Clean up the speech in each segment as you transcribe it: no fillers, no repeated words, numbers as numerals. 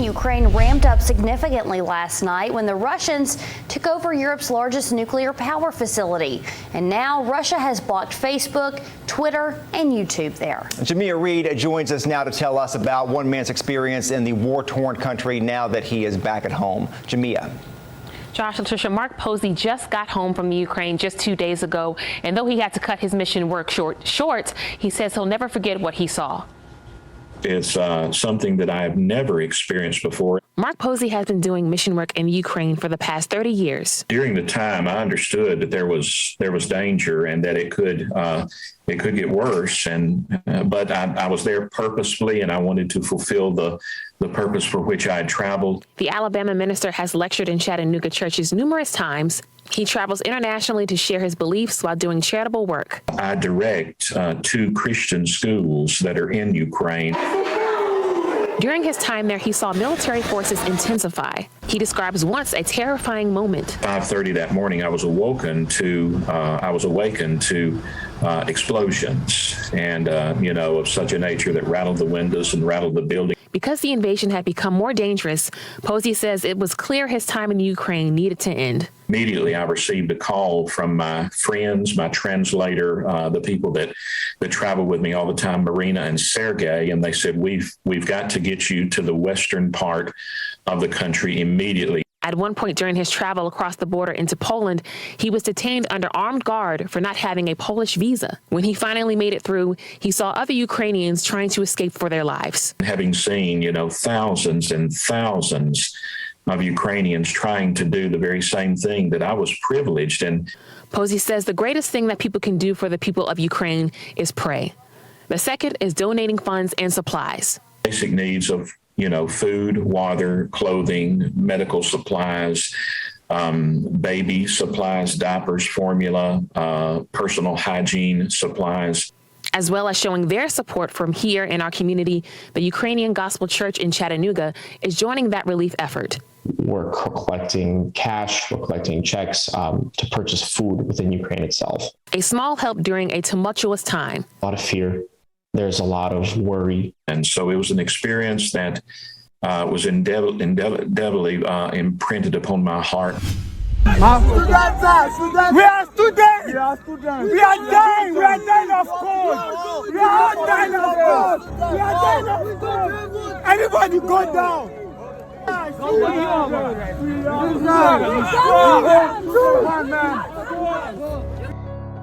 Ukraine ramped up significantly last night when the Russians took over Europe's largest nuclear power facility. And now Russia has blocked Facebook, Twitter, and YouTube there. Jamia Reed joins us now to tell us about one man's experience in the war-torn country now that he is back at home. Jamia. Josh, Latricia, Mark Posey just got home from the Ukraine just 2 days ago, and though he had to cut his mission work short, he says he'll never forget what he saw. It's something that I've never experienced before. Mark Posey has been doing mission work in Ukraine for the past 30 years. During the time, I understood that there was danger and that it could get worse. But I was there purposefully, and I wanted to fulfill the purpose for which I had traveled. The Alabama minister has lectured in Chattanooga churches numerous times. He travels internationally to share his beliefs while doing charitable work. I direct 2 Christian schools that are in Ukraine. During his time there, he saw military forces intensify. He describes once a terrifying moment. 5:30 that morning, I was awakened to explosions, and of such a nature that rattled the windows and rattled the building. Because the invasion had become more dangerous, Posey says it was clear his time in Ukraine needed to end. Immediately, I received a call from my friends, my translator, the people that travel with me all the time, Marina and Sergey, and they said, we've got to get you to the western part of the country immediately. At one point during his travel across the border into Poland, he was detained under armed guard for not having a Polish visa. When he finally made it through, he saw other Ukrainians trying to escape for their lives. Having seen, thousands and thousands of Ukrainians trying to do the very same thing, that I was privileged. And Posey says the greatest thing that people can do for the people of Ukraine is pray. The second is donating funds and supplies. Basic needs of food, water, clothing, medical supplies, baby supplies, diapers, formula, personal hygiene supplies. As well as showing their support from here in our community, the Ukrainian Gospel Church in Chattanooga is joining that relief effort. We're collecting cash, we're collecting checks to purchase food within Ukraine itself. A small help during a tumultuous time. A lot of fear. There's a lot of worry. And so it was an experience that was indelibly imprinted upon my heart. We are students! We are students! We are dying! We are dying of cold! We are dying of cold! We are dying of cold! Everybody go down!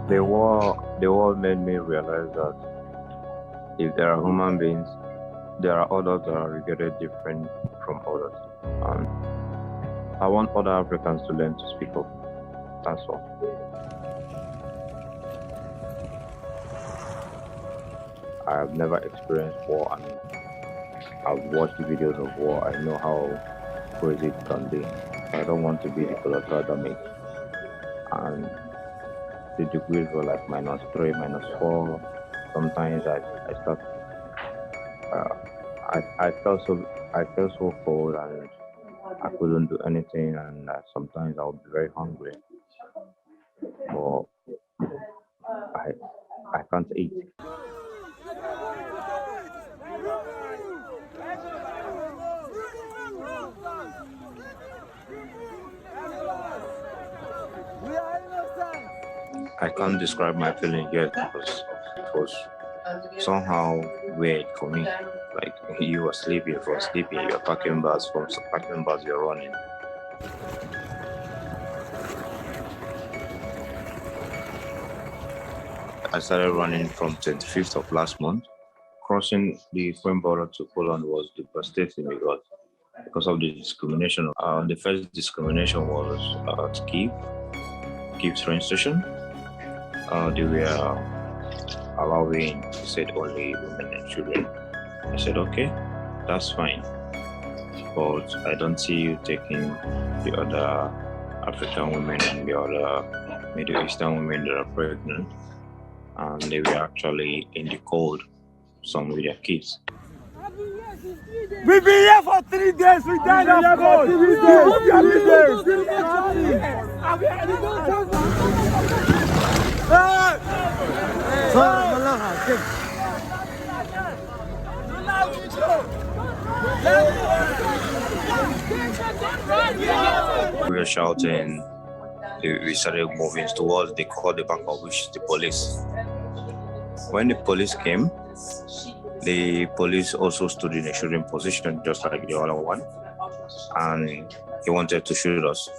The war made me realize that if there are human beings, there are others that are regarded different from others. I want other Africans to learn to speak up. That's all. I have never experienced war, and I've watched videos of war. I know how crazy it can be. I don't want to be the collateral damage. And the degrees were like -3, -4. Sometimes I start. I felt so cold, and I couldn't do anything, and sometimes I would be very hungry. But I can't eat. I can't describe my feeling yet because it was somehow weird for me. Like you were sleeping, from sleeping, you're packing bags, from packing bags, you're running. I started running from 25th of last month. Crossing the Ukraine border to Poland was devastating because of the discrimination. The first discrimination was at Kyiv train station. They were allowing, they said, only women and children. I said, okay, that's fine. But I don't see you taking the other African women and the other Middle Eastern women that are pregnant. And they were actually in the cold, some with their kids. We've been here for 3 days. We died of cold. We were shouting. We started moving towards the call the backup, which is the police. When the police came, the police also stood in a shooting position, just like the other one, and he wanted to shoot us.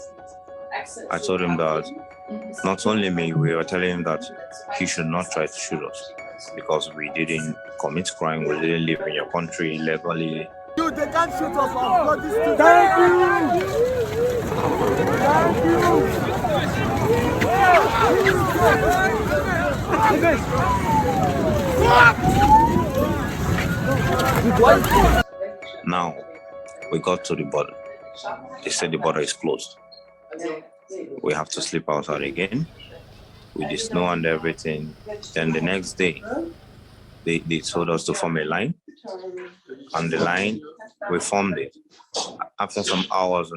I told him that not only me, we were telling him that he should not try to shoot us because we didn't commit crime, we didn't live in your country illegally. Dude, they can't shoot us on bloody street. Thank you. Thank you. Now, we got to the border. They said the border is closed. We have to sleep outside again with the snow and everything. Then the next day, they told us to form a line. On the line, we formed it. After some hours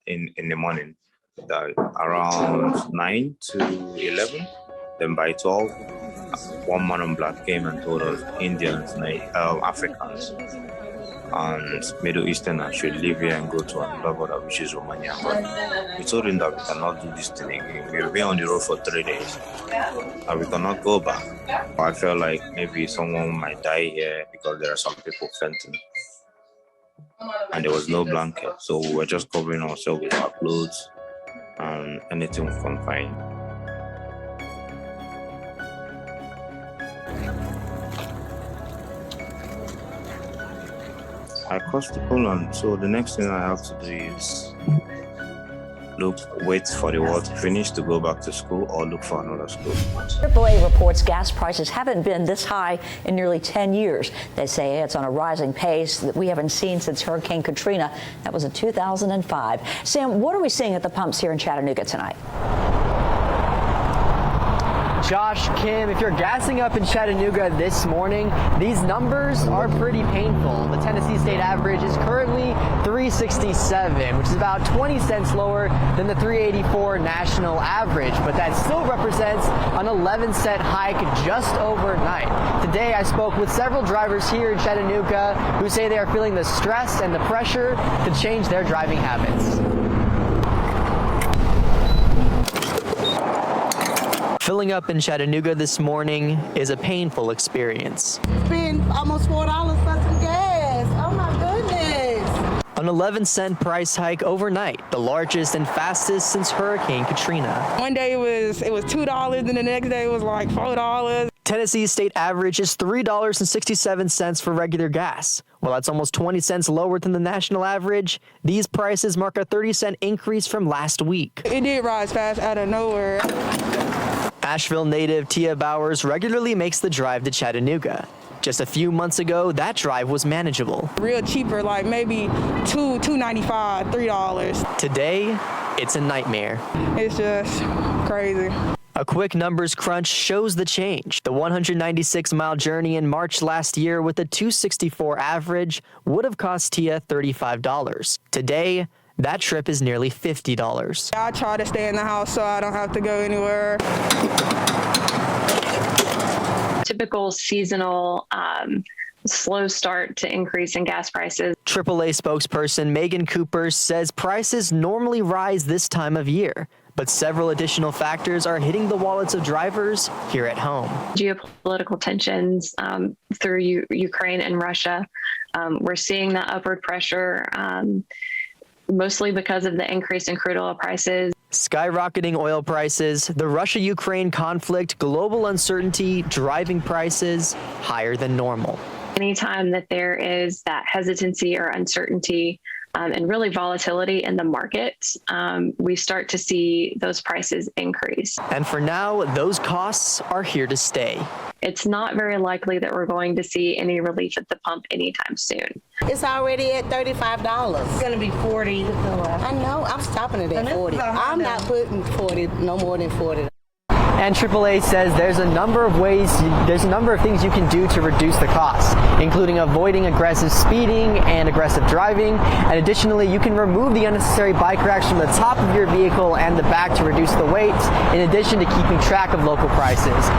in the morning, around 9 to 11, then by 12, one man in black came and told us Indians, Africans, and Middle Easterners should leave here and go to another border, which is Romania. But we told him that we cannot do this thing again. We've been on the road for 3 days, and we cannot go back. I felt like maybe someone might die here because there are some people fainting. And there was no blanket, so we were just covering ourselves with our clothes and anything we can find. I crossed the Poland, so the next thing I have to do is wait for the war to finish to go back to school or look for another school. AAA reports gas prices haven't been this high in nearly 10 years. They say it's on a rising pace that we haven't seen since Hurricane Katrina. That was in 2005. Sam, what are we seeing at the pumps here in Chattanooga tonight? Josh, Kim, if you're gassing up in Chattanooga this morning, these numbers are pretty painful. The Tennessee state average is currently $3.67, which is about 20 cents lower than the $3.84 national average, but that still represents an 11-cent hike just overnight. Today, I spoke with several drivers here in Chattanooga who say they are feeling the stress and the pressure to change their driving habits. Filling up in Chattanooga this morning is a painful experience. Spend almost $4 for some gas. Oh my goodness. An 11-cent price hike overnight, the largest and fastest since Hurricane Katrina. One day it was $2, and the next day it was like $4. Tennessee's state average is $3.67 for regular gas. While that's almost 20 cents lower than the national average, these prices mark a 30-cent increase from last week. It did rise fast out of nowhere. Asheville native Tia Bowers regularly makes the drive to Chattanooga. Just a few months ago, that drive was manageable. Real cheaper, like maybe $2.95, $3. Today, it's a nightmare. It's just crazy. A quick numbers crunch shows the change. The 196-mile journey in March last year with a $2.64 average would have cost Tia $35. Today, that trip is nearly $50. I try to stay in the house so I don't have to go anywhere. Typical seasonal slow start to increase in gas prices. AAA spokesperson Megan Cooper says prices normally rise this time of year, but several additional factors are hitting the wallets of drivers here at home. Geopolitical tensions through Ukraine and Russia. We're seeing that upward pressure mostly because of the increase in crude oil prices. Skyrocketing oil prices, the Russia-Ukraine conflict, global uncertainty, driving prices higher than normal. Anytime that there is that hesitancy or uncertainty and really volatility in the market, we start to see those prices increase. And for now, those costs are here to stay. It's not very likely that we're going to see any relief at the pump anytime soon. It's already at $35. It's going to be 40. I know. I'm stopping it at 40. I'm not putting 40, no more than 40. And AAA says there's a number of things you can do to reduce the costs, including avoiding aggressive speeding and aggressive driving. And additionally, you can remove the unnecessary bike racks from the top of your vehicle and the back to reduce the weight, in addition to keeping track of local prices.